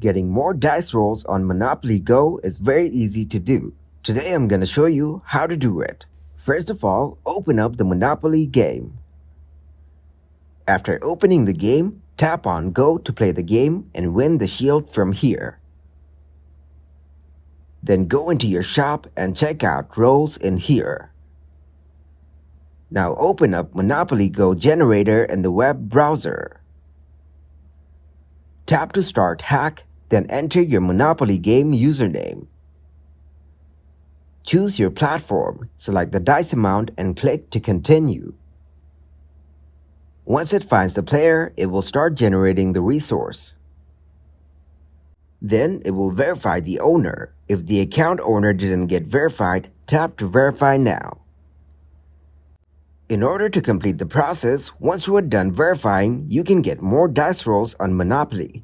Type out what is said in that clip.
Getting more dice rolls on Monopoly Go is very easy to do. Today I'm going to show you how to do it. First of all, open up the Monopoly game. After opening the game, tap on Go to play the game and win the shield from here. Then go into your shop and check out rolls in here. Now open up Monopoly Go generator in the web browser. Tap to start hack, then enter your Monopoly game username. Choose your platform, select the dice amount and click to continue. Once it finds the player, it will start generating the resource. Then it will verify the owner. If the account owner didn't get verified, tap to verify now. In order to complete the process, once you are done verifying, you can get more dice rolls on Monopoly.